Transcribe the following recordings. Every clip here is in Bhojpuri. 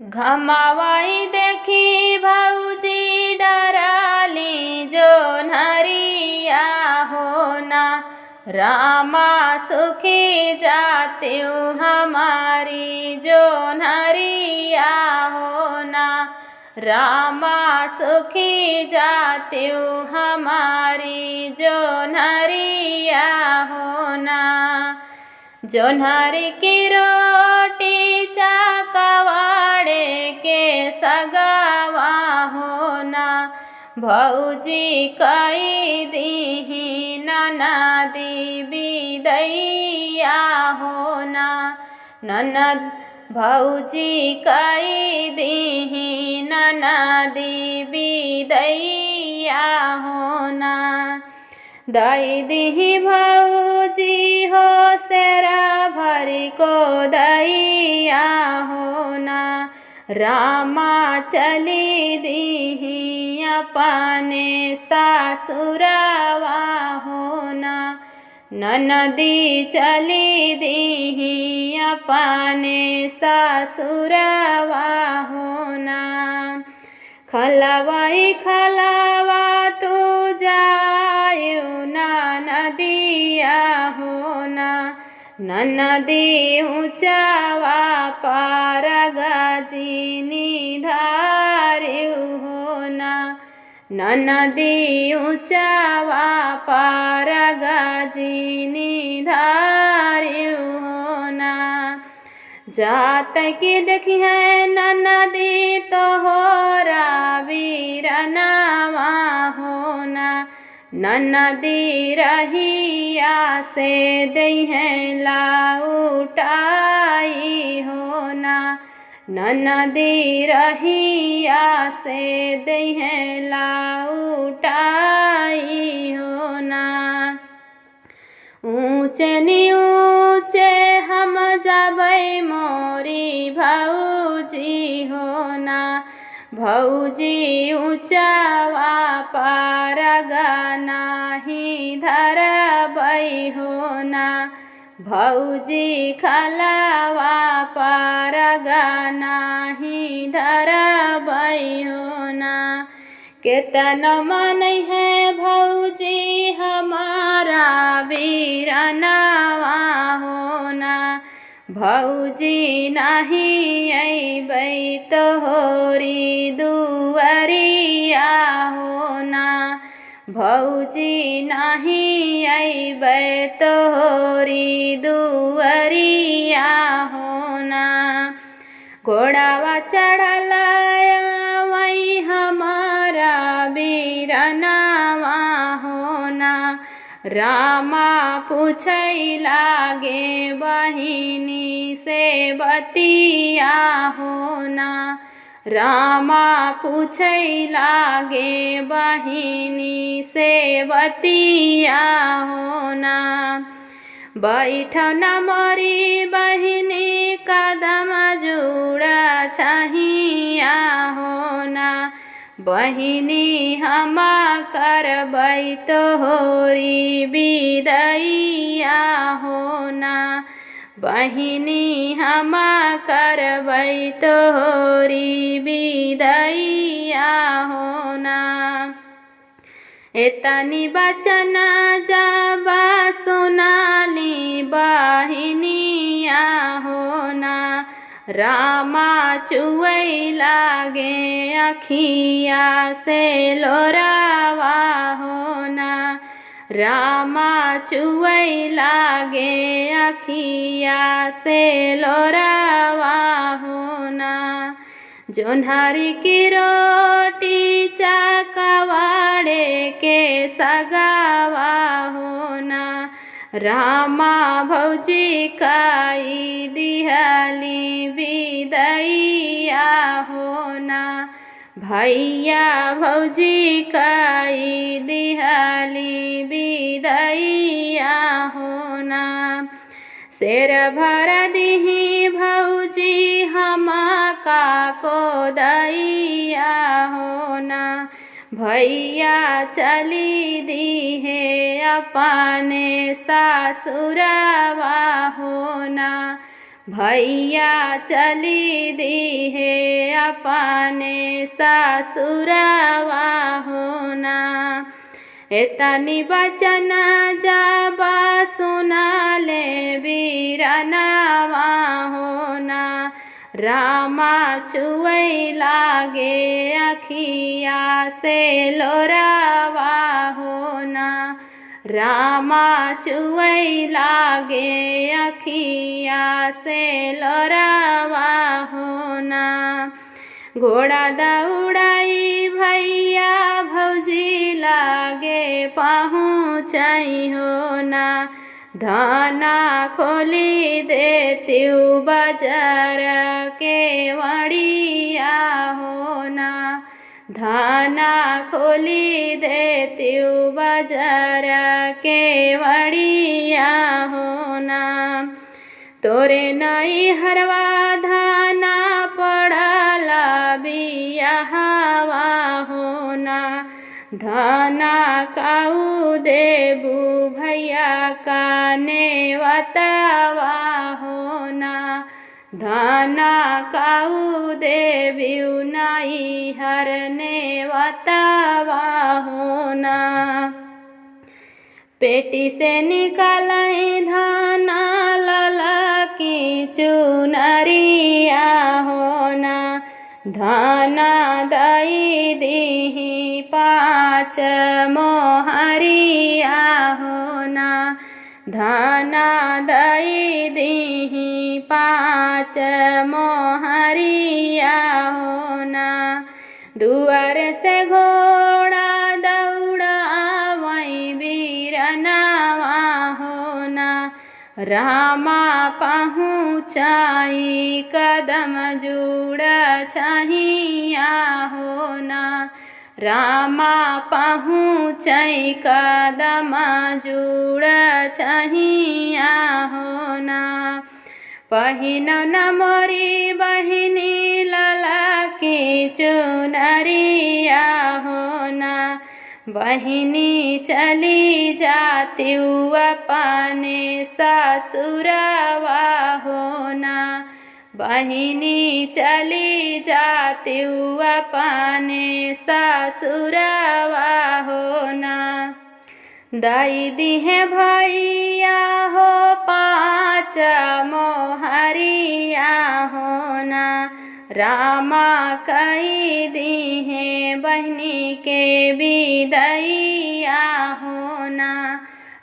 घमावाई देखी भौजी डराली जो नरिया होना। रामा सुखी जाती हमारी जो नरिया होना। रामा सुखी जाती हमारी जो नरिया होना। जोन्हारी की रोटी चाकवाड़े के सगावा होना। भौजी कई दीही ननदी बिदैया होना। ननद भौजी कई दीही ननदी बिदैया होना। दई दीही भौजी हो सेरा भरी को दैया होना। रामा चली दीही अपने सासुरवा होना। ननदी चली दीही अपने सासुरवा होना। खलवाई खलवा तू जायु नदिया होना। ननदी ऊंचावा पार गजिनी धारियु होना। ननदी ऊंचावा पार गजिनी धारियु होना। जात की देखी है ननदी तोहरा वीरनावा होना। ननदी रहिया से दई है लाउटाई होना। ननदी रहिया से दई है लाउटाई होना। ऊँचे नीचे हम जाबै मोरी भौजी होना। भौजी ऊँचावा पार नाही धरबै होना। भौजी खलवा पार नाही धरबै होना। केतन मन है भौजी हमारा वीरनावा होना। भौजी नहीं अइबै तोहरी दुअरिया होना। भौजी नहीं अइबै तोहरी दुअरिया होना। घोड़ावा चढ़ल वही हमारा वीरनावा होना। रामा पूछै लागे बहिनी से बतिया होना। रामा पूछै लागे बहिनी से बतिया होना। बैठन मोरी बहिनी कदम जुड़ा छहिया होना। बहिनी हम करबै तोहरी बिदैया होना। बहिनी हम करबै तोहरी बिदैया होना। एतनी बचन जब सुनाली बहिनिया होना। रामा चुवै लागे अखिया से लोरावा होना। रामा चुवै लागे अखिया से लोरावा होना। जोन्हारी की रोटी चाकवाड़े के सगावा होना। रामा भौजी काई दिहली बिदैया होना। भैया भौजी काई दिहली बिदैया होना। शेर भर दिही भौजी हमा का को दैया होना। भैया चली दी है अपने सासुरवा होना। भैया चली दी है अपने ससुरावा होना। एतनी बचन जब सुनाले बीरनवा होना, रामा चुवै लागे अखिया से लोरावा होना, रामा चुवै लागे अखिया से लोरावा होना। घोड़ा दौड़ाई भैया भौजी लागे पहुँचाई होना, धाना खोली देत्यू बाजार के वड़िया होना, धाना खोली देत्यू बाजार के वड़िया होना। तोरे नई हरवा धाना पड़ला बियाहवा होना, धाना काऊ देबू भैया का नेवतावा होना, धाना काऊ देबू नई हर नेवतावा होना। पेटी से निकालई धाना लाला की चुनरिया होना, धाना दई दीही 5 मोहरिया होना, धाना दई दीही 5 मोहरिया होना। दुआर से घोड़ा दौड़ावई बीरनवा होना, रामा पहुँचाई कदम जुड़ा चाहिया होना, रामा पहुँचाई कदम जुड़ा चाहिया होना। पहिनो न मोरी बहिनी लाला की चुनरिया होना, बहिनी चली जाती अपने ससुरावा होना, बहिनी चली जाती अपने ससुरावा होना। दाई दिहे भैया हो 5 मोहरिया होना, रामा कई दिहे बहनी के विदैया होना,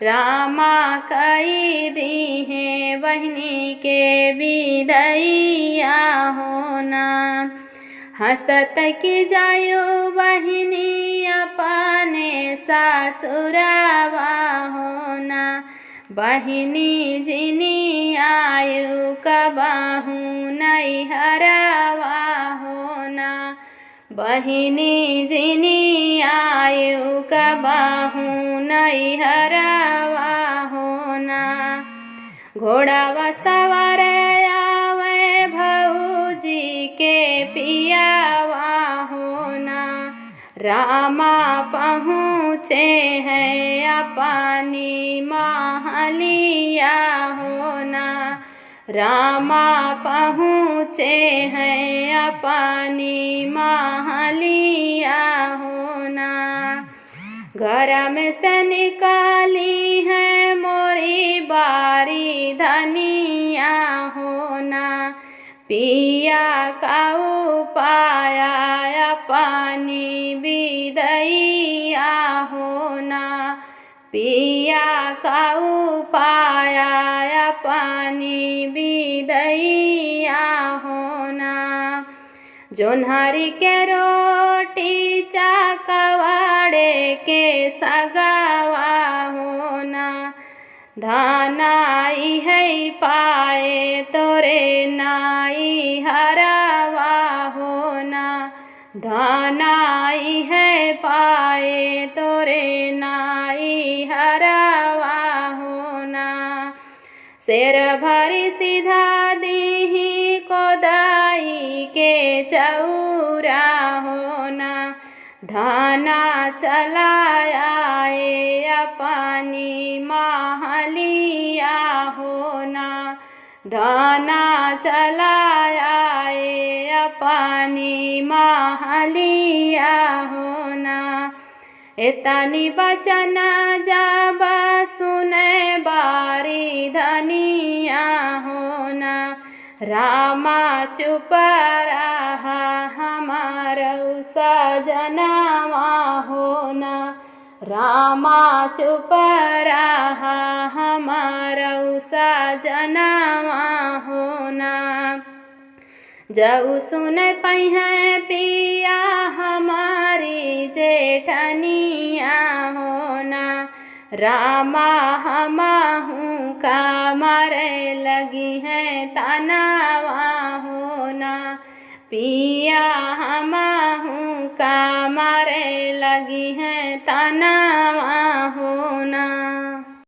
रामा कई दिहे बहनी के विदैया होना। हंसत की जायो बहिनी अपने ससुरावा होना, बहिनी जिनी आयु कबहू नैहरावा होना, बहिनी जिनी आयु कबहू नैहरावा होना। घोड़ावा सवार आवे भौजी के पियावा होना, रामा पहुँचे हैं अपनी महलिया होना, रामा पहुँचे हैं अपनी महलिया होना। घर में से निकाली है मोरी बारी धनिया होना, पिया का उपाया अपनी विदैया होना, पिया का उपाया अपनी विदैया होना। जोन्हारी के रोटी चाकवाड़े के सगावा होना, धानाई है पाए तोरे नाई हरावा होना, धानाई है पाए तोरे नाई हरावा होना। शेर भरी सीधा दीही कोदाई के चौरा होना, धाना चलाया अपनी महलिया होना, धाना चलाया पानी महलिया होना। एतनी बचन जब सुने बारी धनिया होना। रामा चुप रहा हमारो सजनवा होना। रामा चुप रहा हमारो सजनवा होना। जऊ सुन पहे पिया हमारी जेठनिया होना। रामा हमहू का मरे लगी है तनावा होना। पिया हमहू का मरे लगी है तनावा होना।